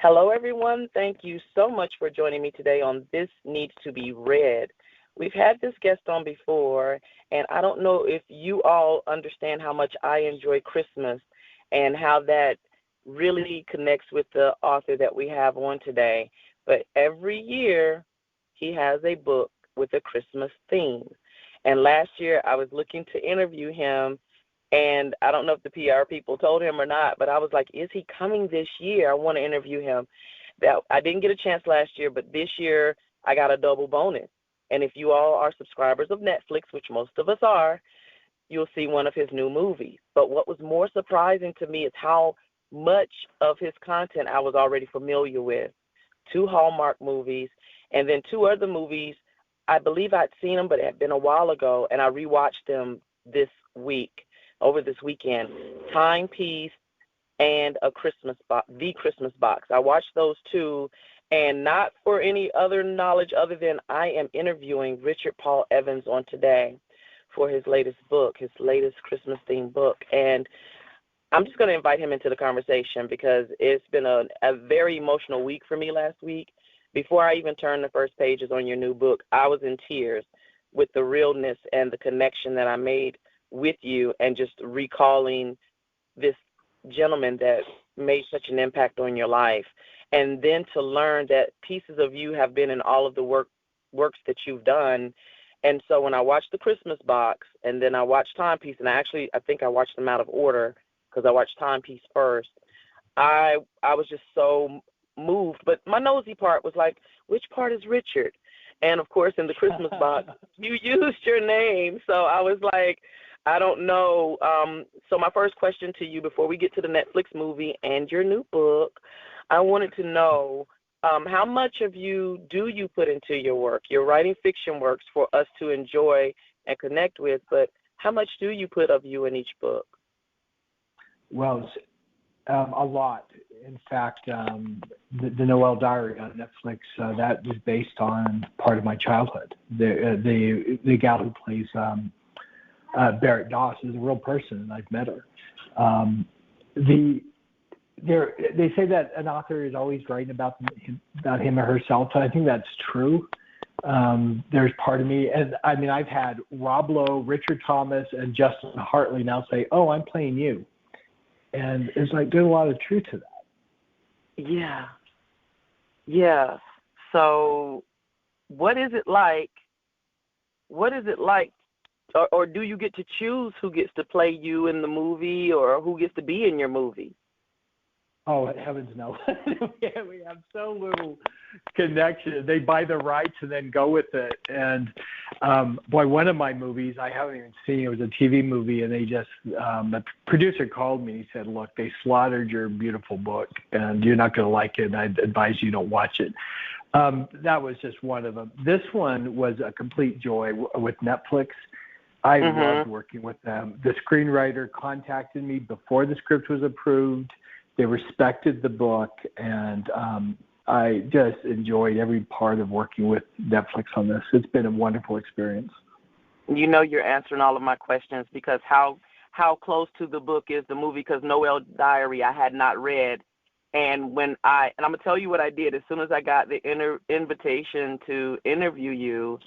Hello, everyone. Thank you so much for joining me today on This Needs to Be Read. We've had this guest on before, and I don't know if you all understand how much I enjoy Christmas and how that really connects with the author that we have on today. But every year, he has a book with a Christmas theme. And last year, I was looking to interview him, and I don't know if the PR people told him or not, but I was like, is he coming this year? I want to interview him. That I didn't get a chance last year, but this year I got a double bonus. And if you all are subscribers of Netflix, which most of us are, you'll see one of his new movies. But what was more surprising to me is how much of his content I was already familiar with. 2 Hallmark movies, and then 2 other movies. I believe I'd seen them, but it had been a while ago, and I rewatched them this week. Over this weekend, Timepiece and The Christmas Box. I watched those 2, and not for any other knowledge other than I am interviewing Richard Paul Evans on today for his latest book, his latest Christmas-themed book. And I'm just going to invite him into the conversation because it's been a very emotional week for me last week. Before I even turned the first pages on your new book, I was in tears with the realness and the connection that I made with you, and just recalling this gentleman that made such an impact on your life. And then to learn that pieces of you have been in all of the works that you've done. And so when I watched The Christmas Box and then I watched Timepiece, and I think I watched them out of order because I watched Timepiece first, I was just so moved. But my nosy part was like, which part is Richard? And, of course, in The Christmas Box, you used your name. So I was like, I don't know. So my first question to you before we get to the Netflix movie and your new book, I wanted to know how much of you do you put into your work? You're writing fiction works for us to enjoy and connect with, but how much do you put of you in each book? Well, a lot. In fact, the Noel Diary on Netflix, that was based on part of my childhood. The gal who plays Barrett Doss is a real person, and I've met her. They say that an author is always writing about him or herself, and I think that's true. There's part of me, and I mean, I've had Rob Lowe, Richard Thomas, and Justin Hartley now say, "Oh, I'm playing you," and it's like there's a lot of truth to that. Yeah. So, what is it like? Or do you get to choose who gets to play you in the movie or who gets to be in your movie? Oh, heavens no. We have so little connection. They buy the rights and then go with it. And, boy, one of my movies, I haven't even seen, it was a TV movie, and they just, the producer called me and he said, look, they slaughtered your beautiful book, and you're not going to like it, and I'd advise you don't watch it. That was just one of them. This one was a complete joy with Netflix. I loved working with them. The screenwriter contacted me before the script was approved. They respected the book, and I just enjoyed every part of working with Netflix on this. It's been a wonderful experience. You know you're answering all of my questions because how close to the book is the movie? Because Noel Diary I had not read, and I'm gonna tell you what I did. As soon as I got the invitation to interview you,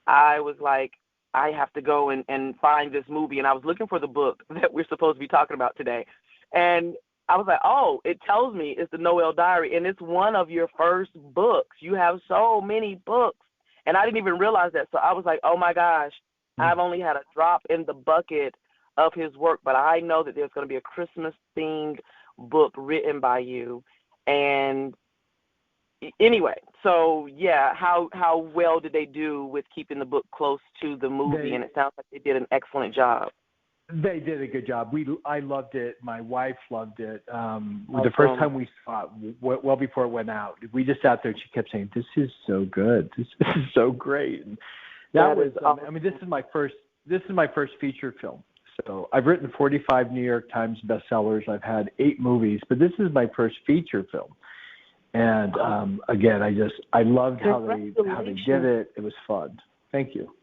I was like, I have to go and find this movie. And I was looking for the book that we're supposed to be talking about today. And I was like, oh, it tells me it's the Noel Diary, and it's one of your first books. You have so many books. And I didn't even realize that. So I was like, oh, my gosh, I've only had a drop in the bucket of his work, but I know that there's going to be a Christmas-themed book written by you. And anyway, so yeah, how well did they do with keeping the book close to the movie? And it sounds like they did an excellent job. They did a good job. I loved it. My wife loved it. The first time we saw it, well before it went out, we just sat there and she kept saying, "This is so good. This is so great." And that was. I mean, this is my first feature film. So I've written 45 New York Times bestsellers. I've had 8 movies, but this is my first feature film. And again, I loved how they did it. It was fun. Thank you.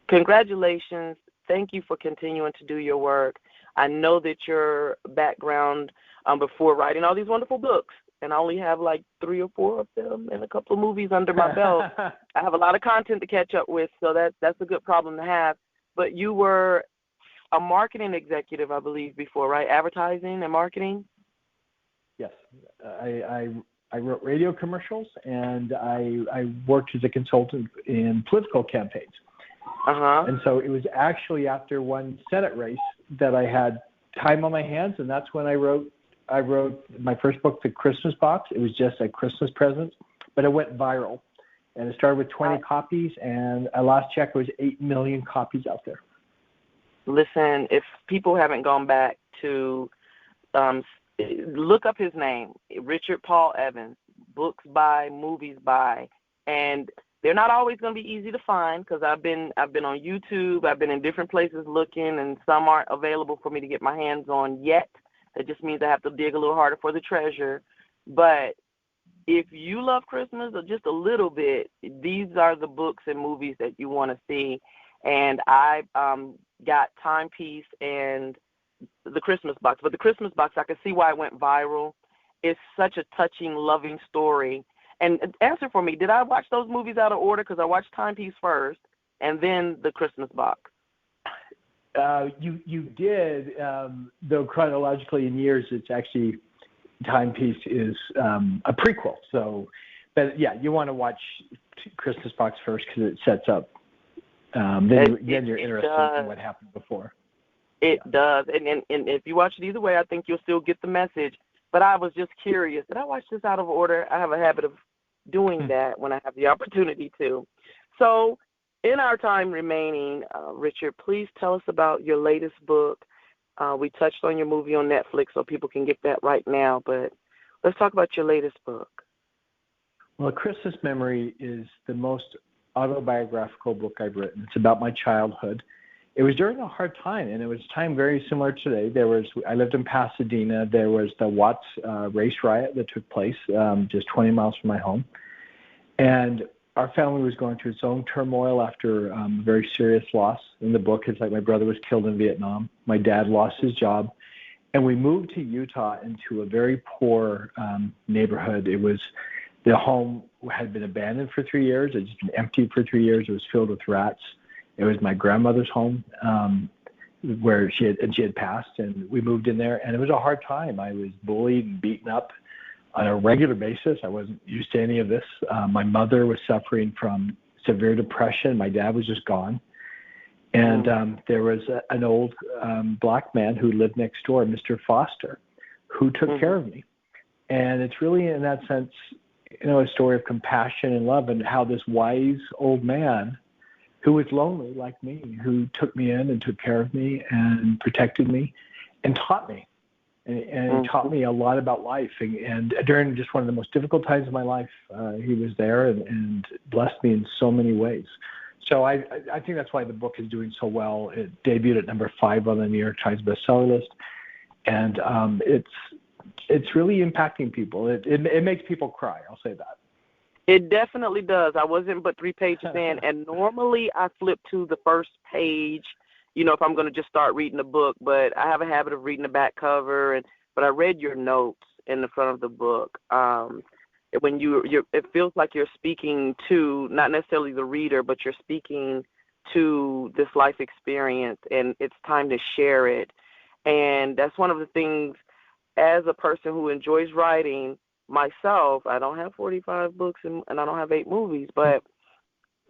Congratulations. Thank you for continuing to do your work. I know that your background before writing all these wonderful books and I only have like 3 or 4 of them and a couple of movies under my belt. I have a lot of content to catch up with, so that's a good problem to have. But you were a marketing executive, I believe, before, right? Advertising and marketing? Yes. I wrote radio commercials, and I worked as a consultant in political campaigns. And so it was actually after one Senate race that I had time on my hands, and that's when I wrote my first book, The Christmas Box. It was just a Christmas present, but it went viral. And it started with 20 copies, and I last checked, it was 8 million copies out there. Listen, if people haven't gone back to look up his name, Richard Paul Evans, books by, movies by, and they're not always going to be easy to find because I've been on YouTube, I've been in different places looking, and some aren't available for me to get my hands on yet. That just means I have to dig a little harder for the treasure. But if you love Christmas or just a little bit, these are the books and movies that you want to see. And I got Timepiece and The Christmas Box. But The Christmas Box, I can see why it went viral. It's such a touching, loving story. And answer for me, did I watch those movies out of order? Because I watched Timepiece first and then The Christmas Box. You did, though chronologically in years, it's actually Timepiece is a prequel. So, but yeah, you want to watch Christmas Box first because it sets up. Then you're interested in what happened before. It does, and if you watch it either way, I think you'll still get the message. But I was just curious. Did I watch this out of order? I have a habit of doing that when I have the opportunity to. So in our time remaining, Richard, please tell us about your latest book. We touched on your movie on Netflix, so people can get that right now. But let's talk about your latest book. Well, A Christmas Memory is the most autobiographical book I've written. It's about my childhood. It was during a hard time, and it was a time very similar to today. I lived in Pasadena. There was the Watts race riot that took place just 20 miles from my home. And our family was going through its own turmoil after a very serious loss. In the book, it's like my brother was killed in Vietnam. My dad lost his job. And we moved to Utah into a very poor neighborhood. The home had been abandoned for 3 years. It had just been empty for 3 years. It was filled with rats. It was my grandmother's home where she had passed, and we moved in there, and it was a hard time. I was bullied and beaten up on a regular basis. I wasn't used to any of this. My mother was suffering from severe depression. My dad was just gone. And there was an old black man who lived next door, Mr. Foster, who took care of me. And it's really, in that sense, a story of compassion and love, and how this wise old man who was lonely like me, who took me in and took care of me and protected me and taught me. And he taught me a lot about life. And during just one of the most difficult times of my life, he was there and blessed me in so many ways. So I think that's why the book is doing so well. It debuted at number 5 on the New York Times bestseller list. And it's really impacting people. It makes people cry, I'll say that. It definitely does. I wasn't but 3 pages in, and normally I flip to the first page, if I'm going to just start reading the book, but I have a habit of reading the back cover, but I read your notes in the front of the book. When it feels like you're speaking to not necessarily the reader, but you're speaking to this life experience, and it's time to share it. And that's one of the things, as a person who enjoys writing, myself, I don't have 45 books and I don't have 8 movies, but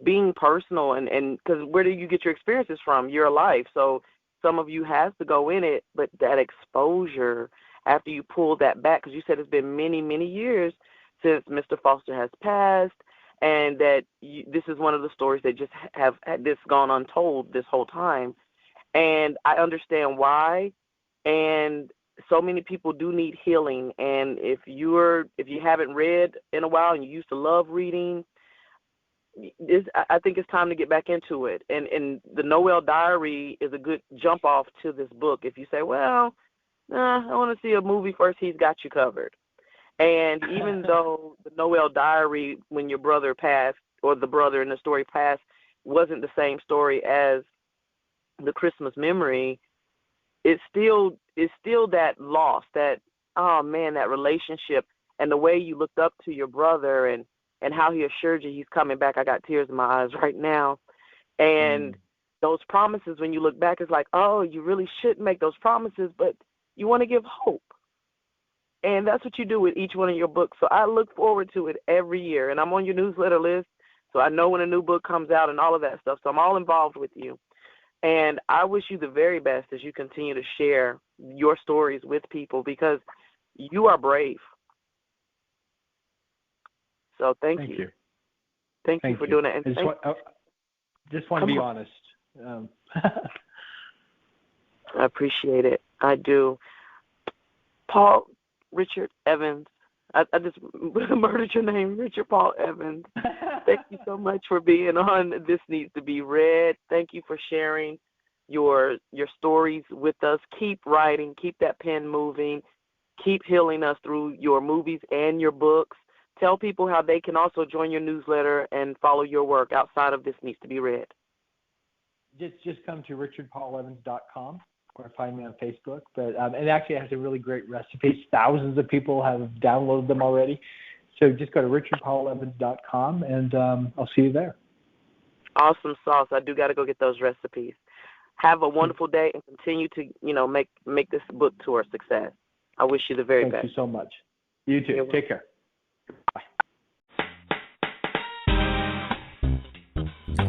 being personal and because where do you get your experiences from? Your life. So some of you has to go in it, but that exposure after you pull that back, because you said it's been many, many years since Mr. Foster has passed, and that this is one of the stories that just have had this gone untold this whole time. And I understand why, and so many people do need healing, and if you haven't read in a while and you used to love reading, I think it's time to get back into it. And the Noel Diary is a good jump off to this book. If you say, well, I want to see a movie first, he's got you covered. And even though the Noel Diary, when your brother passed, or the brother in the story passed, wasn't the same story as the Christmas Memory, it's still that loss, that, oh man, that relationship. and the way you looked up to your brother and how he assured you he's coming back. I got tears in my eyes right now. And those promises, when you look back, it's like, oh, you really shouldn't make those promises, but you want to give hope. And that's what you do with each one of your books. So I look forward to it every year. And I'm on your newsletter list, so I know when a new book comes out and all of that stuff. So I'm all involved with you. And I wish you the very best as you continue to share your stories with people, because you are brave. So thank you. Thank you for doing it. And just want to be honest. I appreciate it. I do. Paul Richard Evans. I just murdered your name, Richard Paul Evans. Thank you so much for being on This Needs to Be Read. Thank you for sharing your stories with us. Keep writing. Keep that pen moving. Keep healing us through your movies and your books. Tell people how they can also join your newsletter and follow your work outside of This Needs to Be Read. Just come to richardpaulevans.com or find me on Facebook. But it actually has a really great recipes. Thousands of people have downloaded them already. So just go to richardpaulevans.com, and I'll see you there. Awesome sauce. I do got to go get those recipes. Have a wonderful day and continue to, make this book tour a success. I wish you the very best. Thank you so much. You too. Take care. Bye.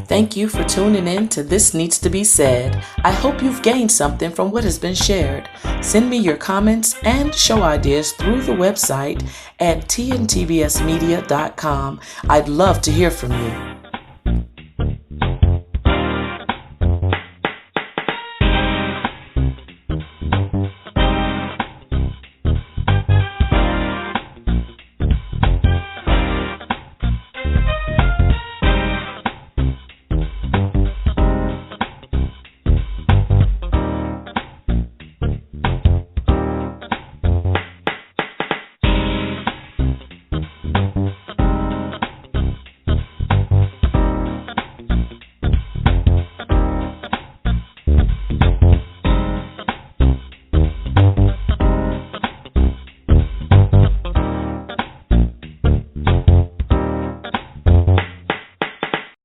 Thank you for tuning in to This Needs to Be Said. I hope you've gained something from what has been shared. Send me your comments and show ideas through the website at tntbsmedia.com. I'd love to hear from you.